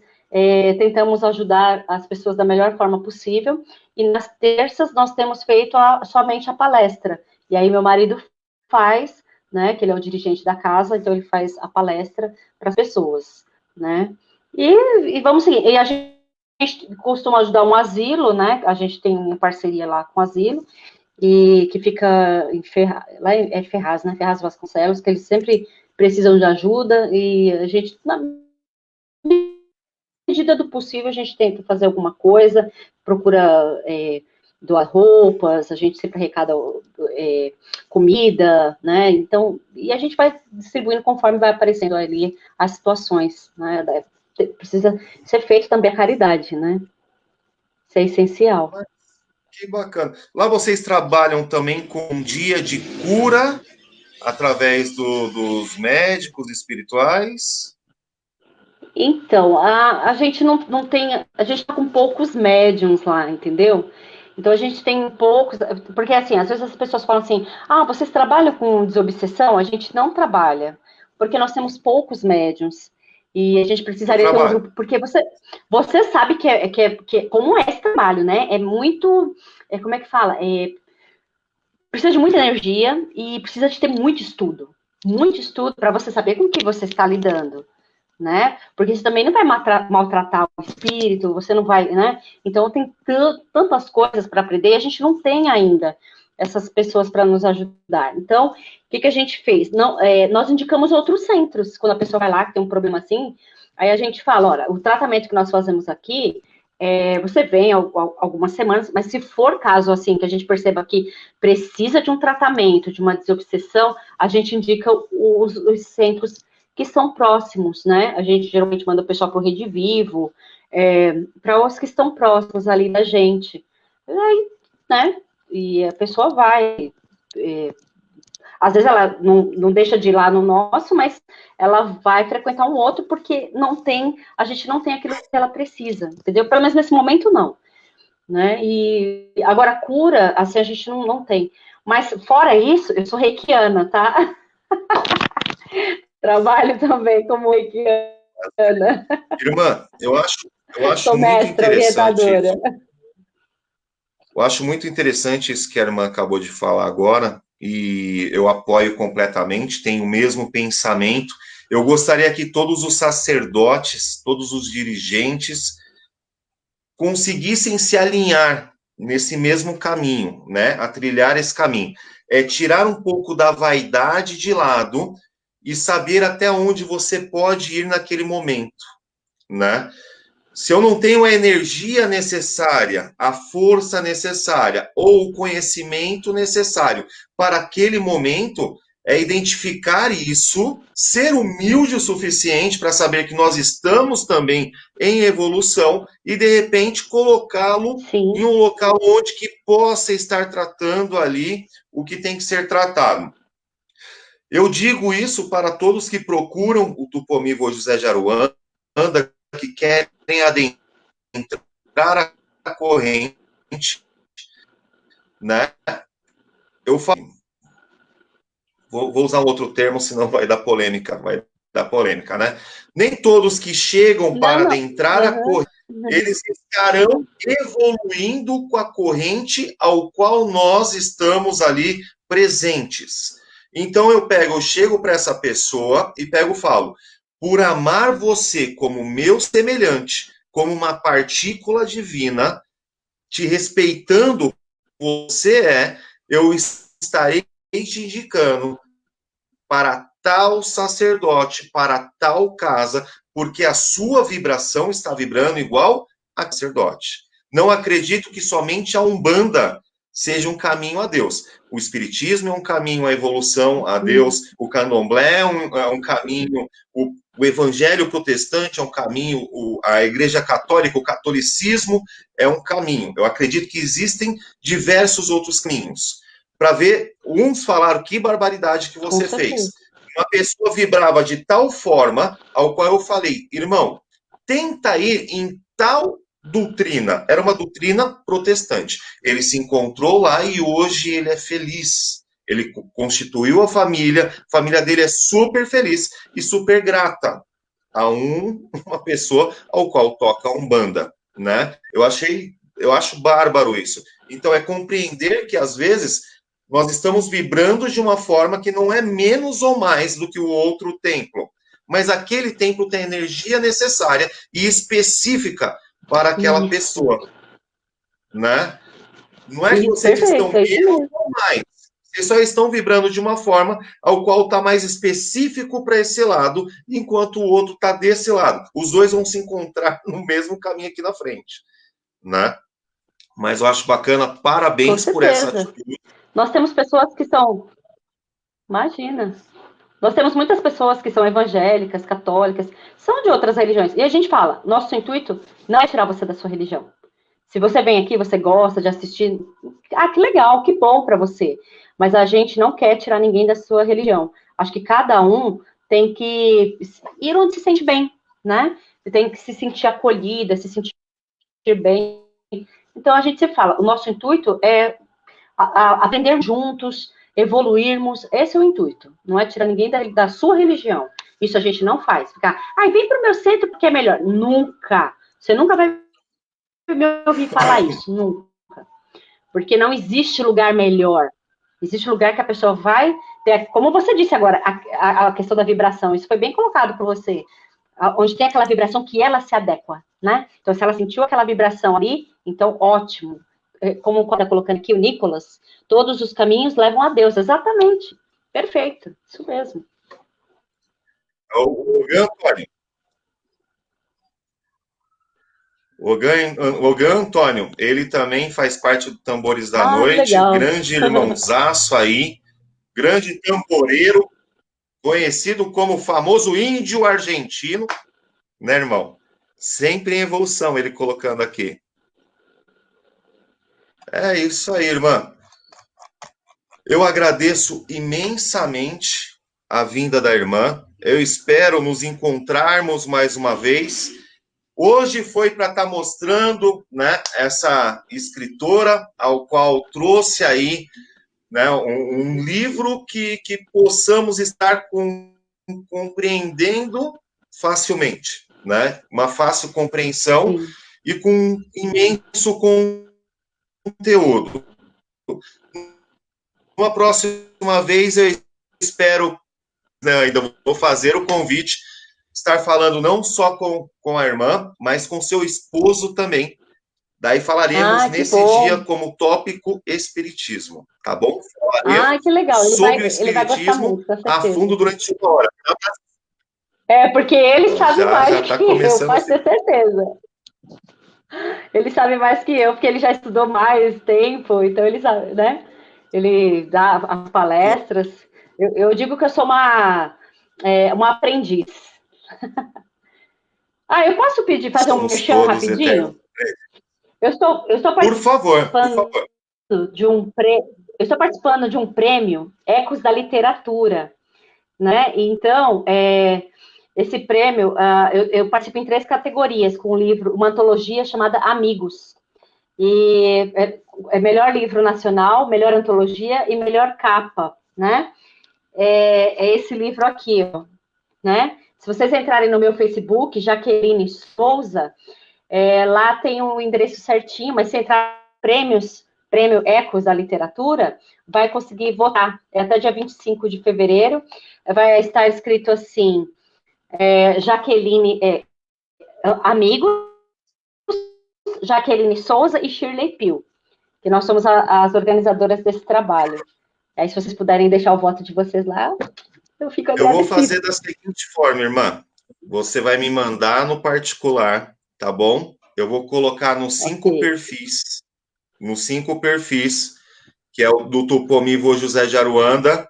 tentamos ajudar as pessoas da melhor forma possível. E nas terças nós temos feito somente a palestra. E aí meu marido faz, né, que ele é o dirigente da casa, então ele faz a palestra para as pessoas, né? E vamos seguir. E a gente costuma ajudar um asilo, né? A gente tem uma parceria lá com o asilo, e que fica em lá é Ferraz, né? Ferraz Vasconcelos, que eles sempre precisam de ajuda, e a gente, na medida do possível, a gente tenta fazer alguma coisa, procura doar roupas, a gente sempre arrecada comida, né? Então, e a gente vai distribuindo conforme vai aparecendo ali as situações, né? Precisa ser feito também a caridade, né? Isso é essencial. Que bacana. Lá vocês trabalham também com um dia de cura através dos médicos espirituais? Então, a gente não tem, a gente está com poucos médiums lá, entendeu? Então a gente tem poucos, porque assim, às vezes as pessoas falam assim, vocês trabalham com desobsessão? A gente não trabalha, porque nós temos poucos médiums. E a gente Eu precisaria ter um trabalho. grupo, porque você sabe como é esse trabalho, né? É muito, como é que fala? Precisa de muita energia e precisa de ter muito estudo para você saber com o que você está lidando, né? Porque você também não vai maltratar o espírito, você não vai, né? Então tem tantas coisas para aprender, e a gente não tem ainda essas pessoas para nos ajudar. Então, o que a gente fez? Nós indicamos outros centros, quando a pessoa vai lá que tem um problema assim, aí a gente fala, olha, o tratamento que nós fazemos aqui, você vem algumas semanas, mas se for caso assim, que a gente perceba que precisa de um tratamento, de uma desobsessão, a gente indica os centros que são próximos, né? A gente geralmente manda o pessoal para o Rede Vivo, para os que estão próximos ali da gente. Aí, né? E a pessoa vai. Às vezes ela não deixa de ir lá no nosso, mas ela vai frequentar um outro porque a gente não tem aquilo que ela precisa, entendeu? Pelo menos nesse momento não, né? E agora cura, assim, a gente não tem. Mas fora isso, eu sou reikiana, tá? Trabalho também como reikiana. Irmã, eu acho Sou muito mestra interessante orientadora. isso. Eu acho muito interessante isso que a irmã acabou de falar agora, e eu apoio completamente, tenho o mesmo pensamento. Eu gostaria que todos os sacerdotes, todos os dirigentes, conseguissem se alinhar nesse mesmo caminho, né? A trilhar esse caminho. É tirar um pouco da vaidade de lado e saber até onde você pode ir naquele momento, né? Se eu não tenho a energia necessária, a força necessária ou o conhecimento necessário para aquele momento, é identificar isso, ser humilde o suficiente para saber que nós estamos também em evolução e, de repente, colocá-lo em Sim, um local onde que possa estar tratando ali o que tem que ser tratado. Eu digo isso para todos que procuram o Tupomível José de Aruanda, que querem adentrar a corrente, né? Eu falo, vou usar outro termo, senão vai dar polêmica, né? Nem todos que chegam não, para não. adentrar a Uhum. corrente, eles estarão evoluindo com a corrente ao qual nós estamos ali presentes. Então eu chego para essa pessoa e falo, por amar você como meu semelhante, como uma partícula divina, te respeitando você eu estarei te indicando para tal sacerdote, para tal casa, porque a sua vibração está vibrando igual a sacerdote. Não acredito que somente a Umbanda seja um caminho a Deus. O Espiritismo é um caminho à evolução a Deus, o Candomblé é um caminho, o Evangelho Protestante é um caminho, a Igreja Católica, o catolicismo é um caminho. Eu acredito que existem diversos outros caminhos. Para ver, uns falaram que barbaridade que Com você fez, certeza. uma pessoa vibrava de tal forma, ao qual eu falei, irmão, tenta ir em tal doutrina. Era uma doutrina protestante. Ele se encontrou lá e hoje ele é feliz. Ele constituiu a família dele é super feliz e super grata a uma pessoa ao qual toca a Umbanda, né? Eu acho bárbaro isso. Então é compreender que às vezes nós estamos vibrando de uma forma que não é menos ou mais do que o outro templo, mas aquele templo tem a energia necessária e específica para aquela Isso. pessoa, né? Não é que Isso, vocês estão perfeito, é isso menos mesmo. ou mais. Vocês só estão vibrando de uma forma ao qual está mais específico para esse lado, enquanto o outro está desse lado. Os dois vão se encontrar no mesmo caminho aqui na frente, né? Mas eu acho bacana, Com parabéns por essa certeza. atitude. Nós temos pessoas que são. Imagina. Nós temos muitas pessoas que são evangélicas, católicas, são de outras religiões. E a gente fala, nosso intuito não é tirar você da sua religião. Se você vem aqui, você gosta de assistir, que legal, que bom para você. Mas a gente não quer tirar ninguém da sua religião. Acho que cada um tem que ir onde se sente bem, né? Você tem que se sentir acolhida, se sentir bem. Então a gente se fala, o nosso intuito é aprender juntos, evoluirmos. Esse é o intuito. Não é tirar ninguém da sua religião. Isso a gente não faz. Ficar, vem para o meu centro porque é melhor. Nunca. Você nunca vai me ouvir falar isso. Nunca. Porque não existe lugar melhor. Existe lugar que a pessoa vai ter, como você disse agora, a questão da vibração. Isso foi bem colocado por você. Onde tem aquela vibração que ela se adequa, né? Então, se ela sentiu aquela vibração ali, então ótimo. Como está colocando aqui o Nicolas, todos os caminhos levam a Deus. Exatamente. Perfeito. Isso mesmo. O Antônio, o Gan Antônio, ele também faz parte do Tambores da Que Noite, legal. grande irmãozaço aí, grande tamboreiro, conhecido como o famoso índio argentino, né, irmão? Sempre em evolução, ele colocando aqui. É isso aí, irmã. Eu agradeço imensamente a vinda da irmã. Eu espero nos encontrarmos mais uma vez. Hoje foi para estar mostrando, né, essa escritora ao qual trouxe aí, né, um livro que possamos estar compreendendo facilmente, né? Uma fácil compreensão Sim. e com imenso conteúdo. Uma próxima vez eu espero, né, ainda vou fazer o convite, estar falando não só com a irmã, mas com seu esposo também. Daí falaremos Que nesse dia bom. como tópico espiritismo, tá bom? Falaremos Que legal. sobre o Ele vai gostar espiritismo muito, com a certeza. fundo durante uma hora. Porque ele sabe Já mais está que eu, começando pode assim. ter certeza. Ele sabe mais que eu, porque ele já estudou mais tempo, então ele sabe, né? Ele dá as palestras. Eu digo que eu sou uma aprendiz. Eu posso pedir, fazer um Somos merchan todos eternos. rapidinho? Eu estou Por favor, por participando favor. de um eu estou participando de um prêmio Ecos da Literatura, né? Então, esse prêmio, eu participo em 3 categorias com um livro, uma antologia chamada Amigos. E é melhor livro nacional, melhor antologia e melhor capa, né? É esse livro aqui, ó, né? Se vocês entrarem no meu Facebook, Jaqueline Souza, lá tem o endereço certinho, mas se entrar prêmio Ecos da Literatura, vai conseguir votar. É até dia 25 de fevereiro. Vai estar escrito assim, Jaqueline, Amigos, Jaqueline Souza e Shirley Pio, que nós somos as organizadoras desse trabalho. Aí, se vocês puderem deixar o voto de vocês lá, eu fico Eu vou agradecida. fazer da seguinte forma, irmã. Você vai me mandar no particular, tá bom? Eu vou colocar nos 5 Ok. perfis, que é o do Tupomivo José de Aruanda,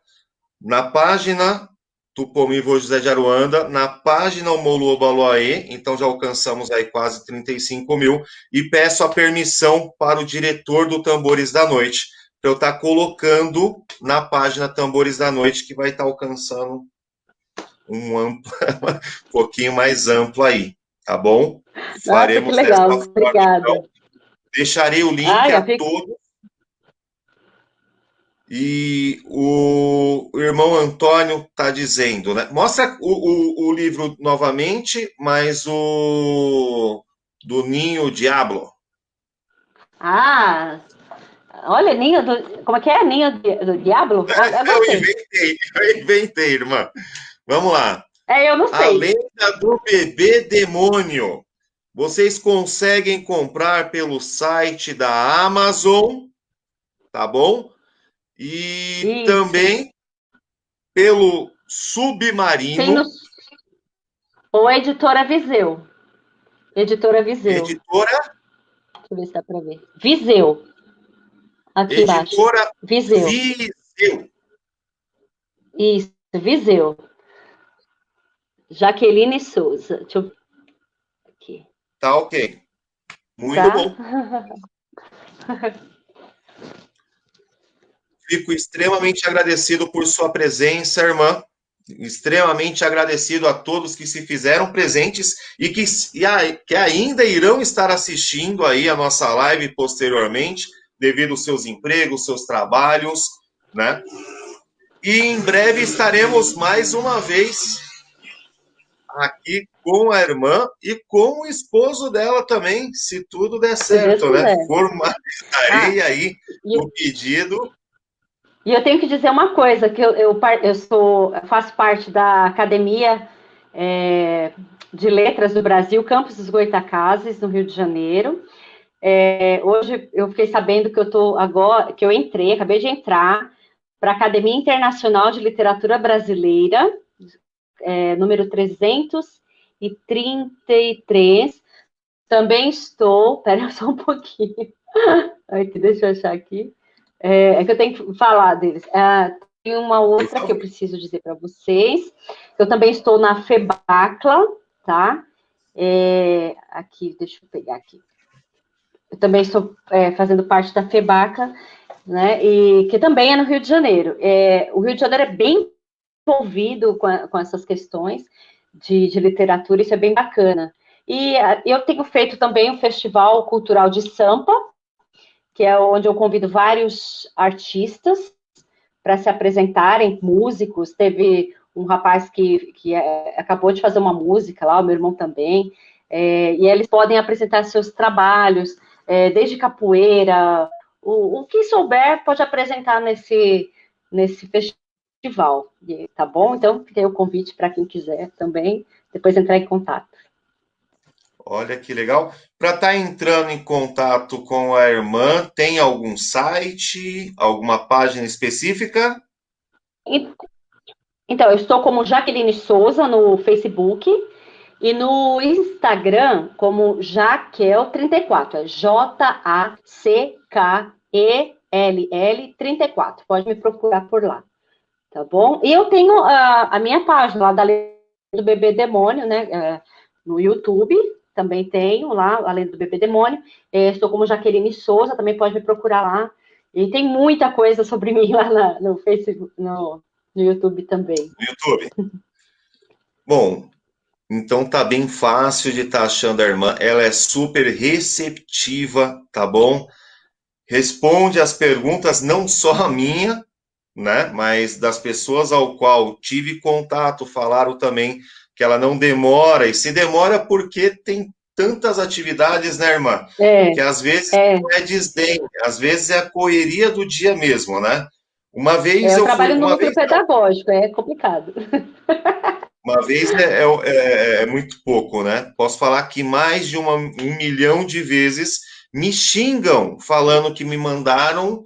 na página Tupomivo José de Aruanda, na página Omolu Obaloaê, então já alcançamos aí quase 35 mil, e peço a permissão para o diretor do Tambores da Noite, para eu estar colocando na página Tambores da Noite, que vai estar alcançando um pouquinho mais amplo aí, tá bom? Nossa, que Faremos dessa legal. forma, então. Obrigada. Deixarei o link Ai, a todos. E o irmão Antônio está dizendo, né? Mostra o livro novamente, mas o do Ninho Diablo. Ah, olha, ninho do. Como é que é? Ninho do Diablo? Eu gostei. Eu inventei, irmã. Vamos lá. É, eu não A sei. Lenda do Bebê Demônio. Vocês conseguem comprar pelo site da Amazon, tá bom? E Isso. também pelo Tem no. Submarino, Ou Editora Viseu. Editora Viseu. editora, Deixa eu ver se dá para ver. Viseu. Aqui embaixo. editora Viseu. Viseu. Isso, Viseu. Jaqueline Souza. Deixa eu ver aqui. Tá ok. Muito Tá? bom. Fico extremamente agradecido por sua presença, irmã. Extremamente agradecido a todos que se fizeram presentes e que ainda irão estar assistindo aí a nossa live posteriormente, devido aos seus empregos, seus trabalhos, né? E em breve estaremos mais uma vez aqui com a irmã e com o esposo dela também, se tudo der Se Deus certo, né? quiser. Ah, Formalizarei aí e, o pedido. e eu tenho que dizer uma coisa, que faço parte da Academia de Letras do Brasil, Campus dos Goytacazes, no Rio de Janeiro. Hoje eu fiquei sabendo que eu tô agora, que eu acabei de entrar para a Academia Internacional de Literatura Brasileira, número 333. Também estou. Pera só um pouquinho. Aqui, deixa eu achar aqui. Que eu tenho que falar deles. Tem uma Por outra que eu favor. preciso dizer para vocês. Eu também estou na FEBACLA, tá? Aqui, deixa eu pegar aqui. Eu também estou fazendo parte da FEBACLA, né? E que também é no Rio de Janeiro. O Rio de Janeiro é bem envolvido com essas questões de literatura, isso é bem bacana. E eu tenho feito também o Festival Cultural de Sampa, que é onde eu convido vários artistas para se apresentarem, músicos. Teve um rapaz que acabou de fazer uma música lá, o meu irmão também, e eles podem apresentar seus trabalhos, desde capoeira, o que souber pode apresentar nesse festival, tá bom? Então, fica aí o convite para quem quiser também, depois entrar em contato. Olha que legal. Para estar entrando em contato com a irmã, tem algum site, alguma página específica? Então, eu estou como Jaqueline Souza no Facebook e no Instagram como Jaquel34, é Jackell 34. Pode me procurar por lá, tá bom? E eu tenho a minha página lá da Lenda do Bebê Demônio, né? No YouTube, também tenho lá, a Lenda do Bebê Demônio. Estou como Jaqueline Souza, também pode me procurar lá. E tem muita coisa sobre mim lá no Facebook, no YouTube também. No YouTube. Bom, então tá bem fácil de estar achando a irmã. Ela é super receptiva, tá bom? Responde as perguntas, não só a minha, né? Mas das pessoas ao qual tive contato, falaram também que ela não demora, e se demora porque tem tantas atividades, né, irmã? É, Que às vezes é. não é desdém, às vezes é a correria do dia mesmo, né? Uma vez Eu eu fui, trabalho no uma núcleo vez não, pedagógico, é complicado. uma vez é muito pouco, né? Posso falar que mais de 1 milhão de vezes me xingam falando que me mandaram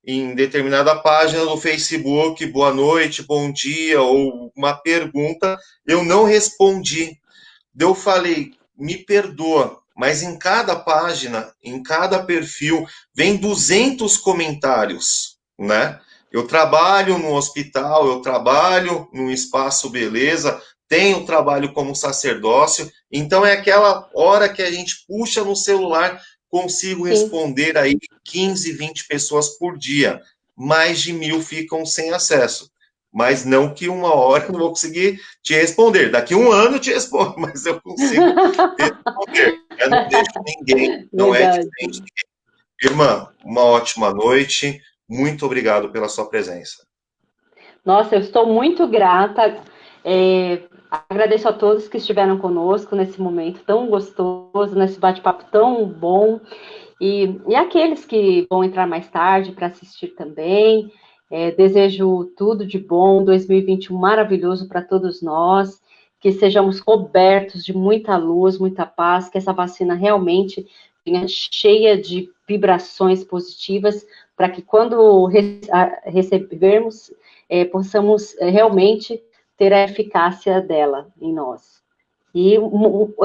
em determinada página do Facebook, boa noite, bom dia, ou uma pergunta, eu não respondi. Eu falei, me perdoa, mas em cada página, em cada perfil, vem 200 comentários, né? Eu trabalho no hospital, eu trabalho no espaço beleza, tenho trabalho como sacerdócio, então é aquela hora que a gente puxa no celular, consigo Sim, responder aí 15, 20 pessoas por dia. Mais de 1.000 ficam sem acesso. mas não que uma hora eu não vou conseguir te responder. Daqui um ano eu te respondo, mas eu consigo responder. Eu não deixo ninguém, não é Verdade. diferente. Irmã, uma ótima noite. Muito obrigado pela sua presença. Nossa, eu estou muito grata. Agradeço a todos que estiveram conosco nesse momento tão gostoso, nesse bate-papo tão bom. E aqueles que vão entrar mais tarde para assistir também. Desejo tudo de bom, 2021 maravilhoso para todos nós, que sejamos cobertos de muita luz, muita paz, que essa vacina realmente venha cheia de vibrações positivas, para que quando recebermos, possamos realmente ter a eficácia dela em nós. E,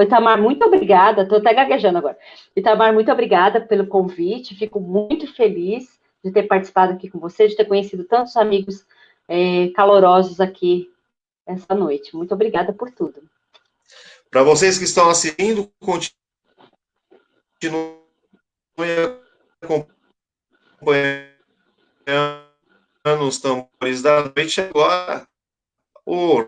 Itamar, muito obrigada, estou até gaguejando agora. Itamar, muito obrigada pelo convite, fico muito feliz de ter participado aqui com você, de ter conhecido tantos amigos calorosos aqui essa noite. Muito obrigada por tudo. Para vocês que estão assistindo, continuem acompanhando os tambores da noite agora. O